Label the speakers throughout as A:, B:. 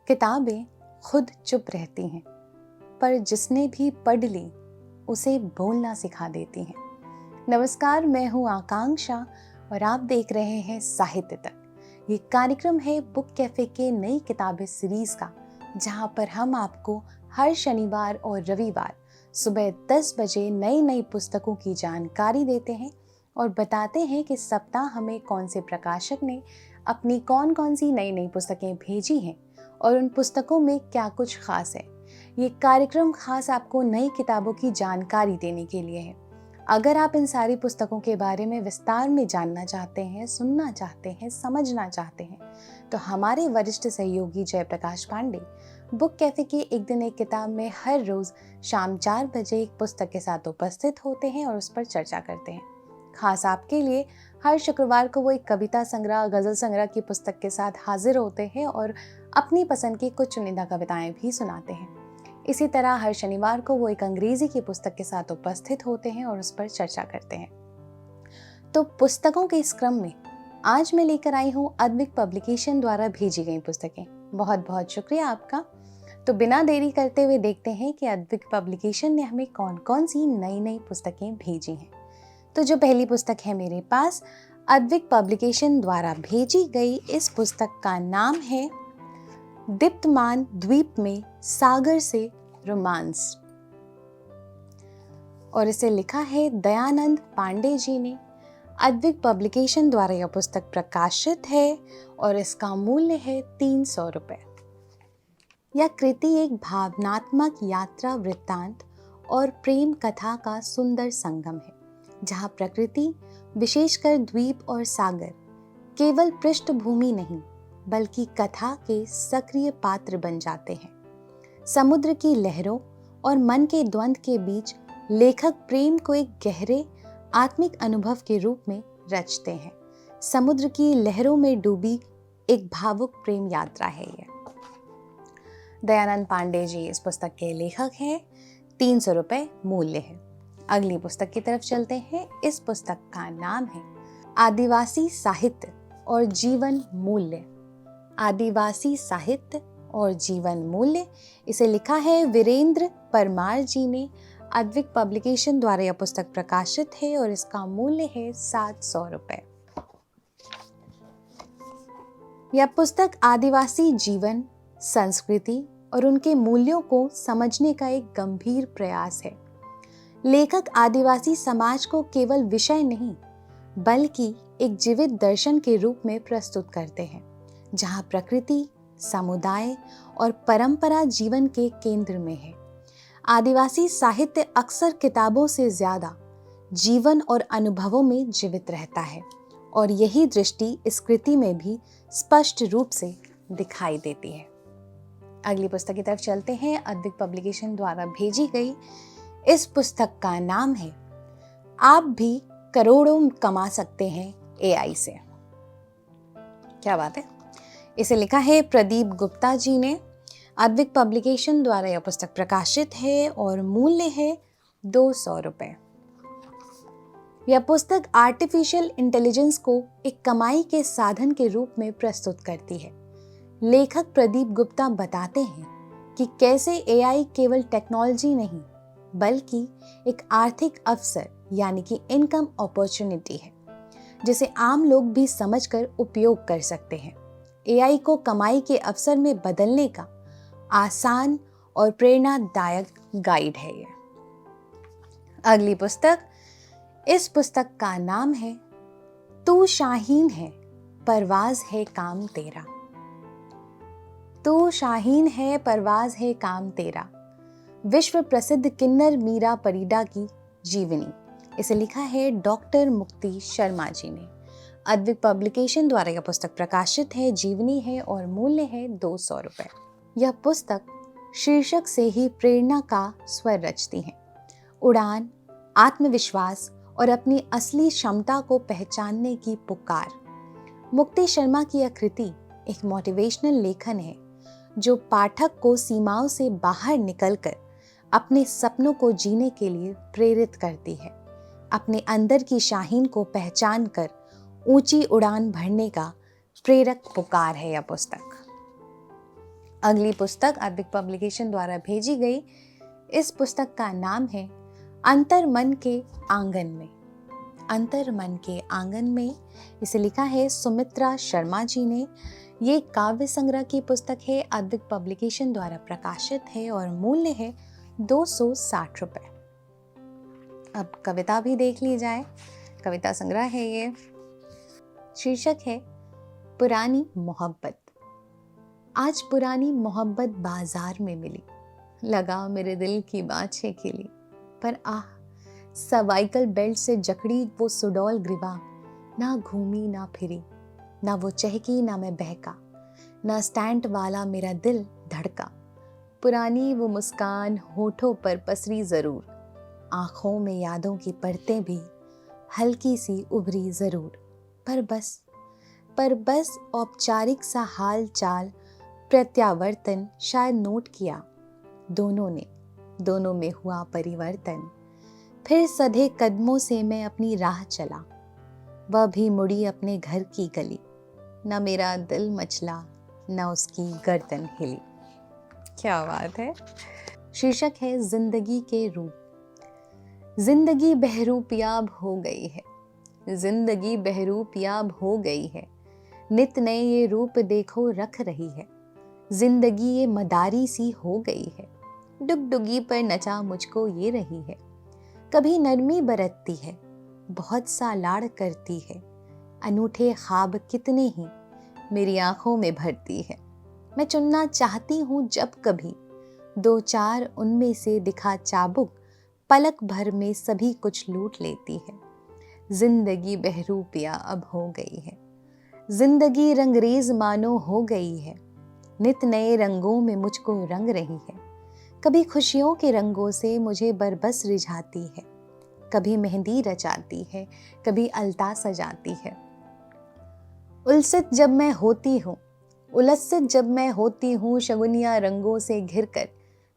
A: किताबें खुद चुप रहती हैं, पर जिसने भी पढ़ ली उसे बोलना सिखा देती हैं। नमस्कार, मैं हूँ आकांक्षा और आप देख रहे हैं साहित्य तक। ये कार्यक्रम है बुक कैफे के नई किताबें सीरीज का, जहाँ पर हम आपको हर शनिवार और रविवार सुबह 10 बजे नई नई पुस्तकों की जानकारी देते हैं और बताते हैं कि सप्ताह हमें कौन से प्रकाशक ने अपनी कौन कौन सी नई नई पुस्तकें भेजी हैं और उन पुस्तकों में क्या कुछ खास है। ये कार्यक्रम खास आपको नई किताबों की जानकारी देने के लिए है। अगर आप इन सारी पुस्तकों के बारे में विस्तार में जानना चाहते हैं, सुनना चाहते हैं, समझना चाहते हैं, तो हमारे वरिष्ठ सहयोगी जयप्रकाश पांडे बुक कैफे की एक दिन एक किताब में हर रोज शाम 4 बजे एक पुस्तक के साथ उपस्थित होते हैं और उस पर चर्चा करते हैं। खास आपके लिए हर शुक्रवार को वो एक कविता संग्रह, गजल संग्रह की पुस्तक के साथ हाजिर होते हैं और अपनी पसंद की कुछ चुनिंदा कविताएं भी सुनाते हैं। इसी तरह हर शनिवार को वो एक अंग्रेजी की पुस्तक के साथ उपस्थित होते हैं और उस पर चर्चा करते हैं। तो पुस्तकों के इस क्रम में आज मैं लेकर आई हूँ अद्विक पब्लिकेशन द्वारा भेजी गई पुस्तकें। बहुत बहुत शुक्रिया आपका। तो बिना देरी करते हुए देखते हैं कि अद्विक पब्लिकेशन ने हमें कौन कौन सी नई नई पुस्तकें भेजी हैं। तो जो पहली पुस्तक है मेरे पास, अद्विक पब्लिकेशन द्वारा भेजी गई इस पुस्तक का नाम है दीप्तमान द्वीप में सागर से रोमांस और इसे लिखा है दयानंद पांडे जी ने। अद्विक पब्लिकेशन द्वारा यह पुस्तक प्रकाशित है और इसका मूल्य है 300 रुपये। यह कृति एक भावनात्मक यात्रा वृत्तांत और प्रेम कथा का सुंदर संगम है, जहाँ प्रकृति, विशेषकर द्वीप और सागर, केवल पृष्ठभूमि नहीं बल्कि कथा के सक्रिय पात्र बन जाते हैं। समुद्र की लहरों और मन के द्वंद्व के बीच लेखक प्रेम को एक गहरे आत्मिक अनुभव के रूप में रचते हैं। समुद्र की लहरों में डूबी एक भावुक प्रेम यात्रा है यह। दयानंद पांडे जी इस पुस्तक के लेखक हैं। 300 रुपये मूल्य है। अगली पुस्तक की तरफ चलते हैं। इस पुस्तक का नाम है आदिवासी साहित्य और जीवन मूल्य। आदिवासी साहित्य और जीवन मूल्य, इसे लिखा है वीरेंद्र परमार जी ने। अद्विक पब्लिकेशन द्वारा यह पुस्तक प्रकाशित है और इसका मूल्य है 700 रुपये। यह पुस्तक आदिवासी जीवन, संस्कृति और उनके मूल्यों को समझने का एक गंभीर प्रयास है। लेखक आदिवासी समाज को केवल विषय नहीं बल्कि एक जीवित दर्शन के रूप में प्रस्तुत करते हैं, जहां प्रकृति, समुदाय और परंपरा जीवन के केंद्र में है। आदिवासी साहित्य अक्सर किताबों से ज्यादा जीवन और अनुभवों में जीवित रहता है और यही दृष्टि इस कृति में भी स्पष्ट रूप से दिखाई देती है। अगली पुस्तक की तरफ चलते हैं। अद्विक पब्लिकेशन द्वारा भेजी गई इस पुस्तक का नाम है आप भी करोड़ों कमा सकते हैं एआई से। क्या बात है। इसे लिखा है प्रदीप गुप्ता जी ने। अद्विक पब्लिकेशन द्वारा यह पुस्तक प्रकाशित है और मूल्य है 200 रुपये। यह पुस्तक आर्टिफिशियल इंटेलिजेंस को एक कमाई के साधन के रूप में प्रस्तुत करती है। लेखक प्रदीप गुप्ता बताते हैं कि कैसे एआई केवल टेक्नोलॉजी नहीं बल्कि एक आर्थिक अवसर यानी कि इनकम अपॉर्चुनिटी है, जिसे आम लोग भी समझकर उपयोग कर सकते हैं। एआई को कमाई के अवसर में बदलने का आसान और प्रेरणादायक गाइड है ये। अगली पुस्तक, इस पुस्तक का नाम है तू शाहीन है परवाज है काम तेरा। तू शाहीन है परवाज है काम तेरा, विश्व प्रसिद्ध किन्नर मीरा परीदा की जीवनी। इसे लिखा है डॉक्टर मुक्ति शर्मा जी ने। अद्विक पब्लिकेशन द्वारा यह पुस्तक प्रकाशित है, जीवनी है और मूल्य है 200 रुपये। यह पुस्तक शीर्षक से ही प्रेरणा का स्वर रचती है। उड़ान, आत्मविश्वास और अपनी असली क्षमता को पहचानने की पुकार। मुक्ति शर्मा की यह कृति एक मोटिवेशनल लेखन है जो पाठक को सीमाओं से बाहर निकलकर अपने सपनों को जीने के लिए प्रेरित करती है। अपने अंदर की शाहीन को पहचान कर ऊंची उड़ान भरने का प्रेरक पुकार है यह पुस्तक। अगली पुस्तक अद्विक पब्लिकेशन द्वारा भेजी गई। इस पुस्तक का नाम है अंतर मन के आंगन में। अंतर मन के आंगन में इसे लिखा है सुमित्रा शर्मा जी ने। ये काव्य संग्रह की पुस्तक है, अद्विक पब्लिकेशन द्वारा प्रकाशित है और मूल्य है 260 रुपए। अब कविता भी देख ली जाए। कविता संग्रह है ये। शीर्षक है पुरानी मोहब्बत। आज पुरानी मोहब्बत बाजार में मिली, लगा मेरे दिल की बाछे खिली, पर आह सर्वाइकल बेल्ट से जकड़ी वो सुडौल ग्रीवा, ना घूमी ना फिरी, ना वो चहकी ना मैं बहका, ना स्टैंड वाला मेरा दिल धड़का। पुरानी वो मुस्कान होठों पर पसरी जरूर, आंखों में यादों की परतें भी हल्की सी उभरी जरूर। पर बस औपचारिक सा हाल चाल प्रत्यावर्तन शायद नोट किया दोनों में हुआ परिवर्तन। फिर सधे कदमों से मैं अपनी राह चला, वह भी मुड़ी अपने घर की गली, न मेरा दिल मचला न उसकी गर्दन हिली। क्या बात है। शीर्षक है जिंदगी के रूप। जिंदगी बहरूपियाब हो गई है, जिंदगी बहरूपियाब हो गई है, नित नए ये रूप देखो रख रही है। जिंदगी ये मदारी सी हो गई है, डुगडुगी पर नचा मुझको ये रही है। कभी नरमी बरतती है, बहुत सा लाड़ करती है, अनूठे ख्वाब कितने ही मेरी आंखों में भरती है। मैं चुनना चाहती हूँ जब कभी, दो चार उनमें से दिखा चाबुक, पलक भर में सभी कुछ लूट लेती है। जिंदगी बहरूपिया अब हो गई है, जिंदगी रंगरेज मानो हो गई है, नित नए रंगों में मुझको रंग रही है। कभी खुशियों के रंगों से मुझे बरबस रिझाती है, कभी मेहंदी रचाती है, कभी अलता सजाती है। उलसित जब मैं होती हूँ, उलसित जब मैं होती हूँ, शगुनिया रंगों से घिरकर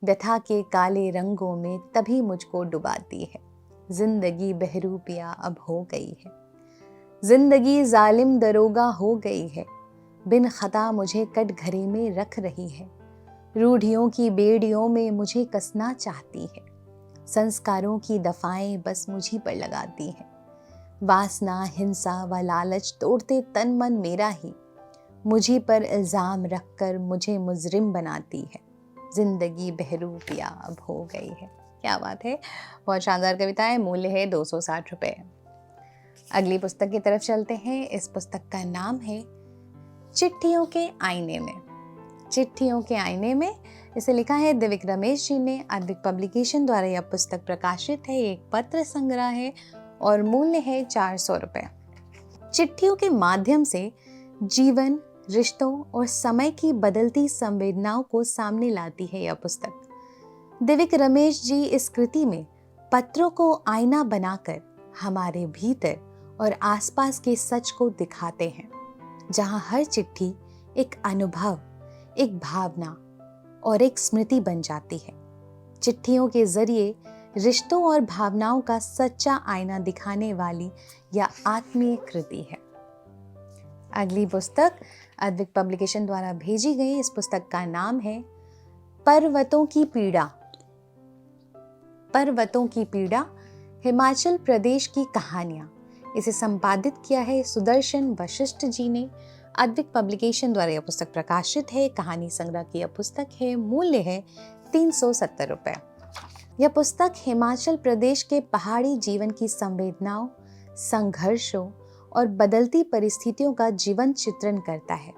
A: व्यथा के काले रंगों में तभी मुझको डुबाती है। जिंदगी बहरूपिया अब हो गई है, जिंदगी जालिम दरोगा हो गई है, बिन खता मुझे कटघरे में रख रही है। रूढ़ियों की बेड़ियों में मुझे कसना चाहती है, संस्कारों की दफाएं बस मुझी पर लगाती है। वासना हिंसा व लालच तोड़ते तन मन मेरा ही, मुझी पर इल्जाम रखकर मुझे मुजरिम बनाती है। जिंदगी बहरूपिया अब हो गई है। क्या बात है, बहुत शानदार कविता है। मूल्य है 260 रुपए। अगली पुस्तक की तरफ चलते हैं। इस पुस्तक का नाम है चिट्ठियों के आईने में। चिट्ठियों के आईने में इसे लिखा है दिव्य रमेश जी ने। अद्विक पब्लिकेशन द्वारा यह पुस्तक प्रकाशित है। एक पत्र संग्रह है और मूल्य है 400 रुपए। चिट्ठियों के माध्यम से जीवन, रिश्तों और समय की बदलती संवेदनाओं को सामने लाती है यह पुस्तक। दिव्य रमेश जी इस कृति में पत्रों को आईना बनाकर हमारे भीतर और आसपास के सच को दिखाते हैं, जहां हर चिट्ठी एक अनुभव, एक भावना और एक स्मृति बन जाती है। चिट्ठियों के जरिए रिश्तों और भावनाओं का सच्चा आईना दिखाने वाली यह आत्मीय कृति है। अगली पुस्तक अद्विक पब्लिकेशन द्वारा भेजी गई। इस पुस्तक का नाम है पर्वतों की पीड़ा। पर्वतों की पीड़ा, हिमाचल प्रदेश की कहानियां। इसे संपादित किया है सुदर्शन वशिष्ठ जी ने। अद्विक पब्लिकेशन द्वारा यह पुस्तक प्रकाशित है। कहानी संग्रह की यह पुस्तक है। मूल्य है 370 रुपए। यह पुस्तक हिमाचल प्रदेश के पहाड़ी जीवन की संवेदनाओं, संघर्षों और बदलती परिस्थितियों का जीवंत चित्रण करता है।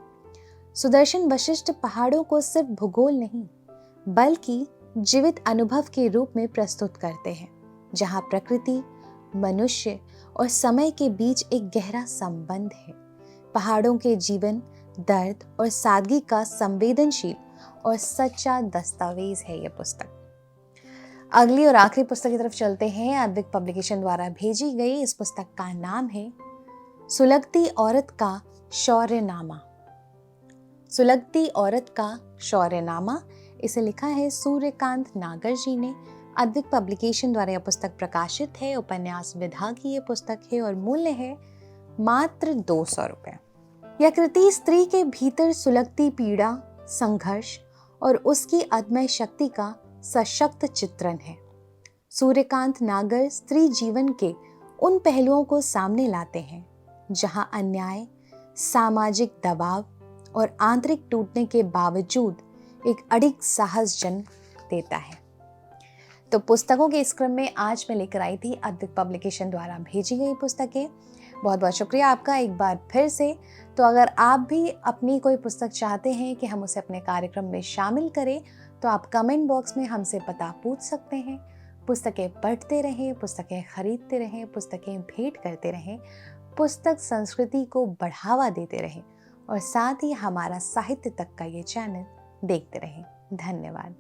A: सुदर्शन वशिष्ठ पहाड़ों को सिर्फ भूगोल नहीं, बल्कि जीवित अनुभव के रूप में प्रस्तुत करते हैं, जहां प्रकृति, मनुष्य और समय के बीच एक गहरा संबंध है। पहाड़ों के जीवन, दर्द और सादगी का संवेदनशील और सच्चा दस्तावेज है यह पुस्तक। अगली और आखिरी पुस्तक की तरफ चलते हैं। अद्विक पब्लिकेशन द्वारा भेजी गई। इस पुस्तक का नाम है सुलगती औरत का शौर्यनामा। सुलगती औरत का शौर्यनामा, इसे लिखा है सूर्यकांत नागर जी ने। अद्विक पब्लिकेशन द्वारा यह पुस्तक प्रकाशित है। उपन्यास विधा की यह पुस्तक है और मूल्य है मात्र 200 रुपए। यह कृति स्त्री के भीतर सुलगती पीड़ा, संघर्ष और उसकी अदम्य शक्ति का सशक्त चित्रण है। सूर्यकांत नागर स्त्री जीवन के उन पहलुओं को सामने लाते हैं जहां अन्याय, सामाजिक दबाव और आंतरिक टूटने के बावजूद एक अडिग साहस जन्म देता है। तो पुस्तकों के इस क्रम में आज मैं लेकर आई थी अद्विक पब्लिकेशन द्वारा भेजी गई पुस्तकें। बहुत बहुत शुक्रिया आपका एक बार फिर से। तो अगर आप भी अपनी कोई पुस्तक चाहते हैं कि हम उसे अपने कार्यक्रम में शामिल करें तो आप कमेंट बॉक्स में हमसे पता पूछ सकते हैं। पुस्तकें पढ़ते रहें, पुस्तकें खरीदते रहें, पुस्तकें भेंट करते रहें, पुस्तक संस्कृति को बढ़ावा देते रहें और साथ ही हमारा साहित्य तक का ये चैनल देखते रहें। धन्यवाद।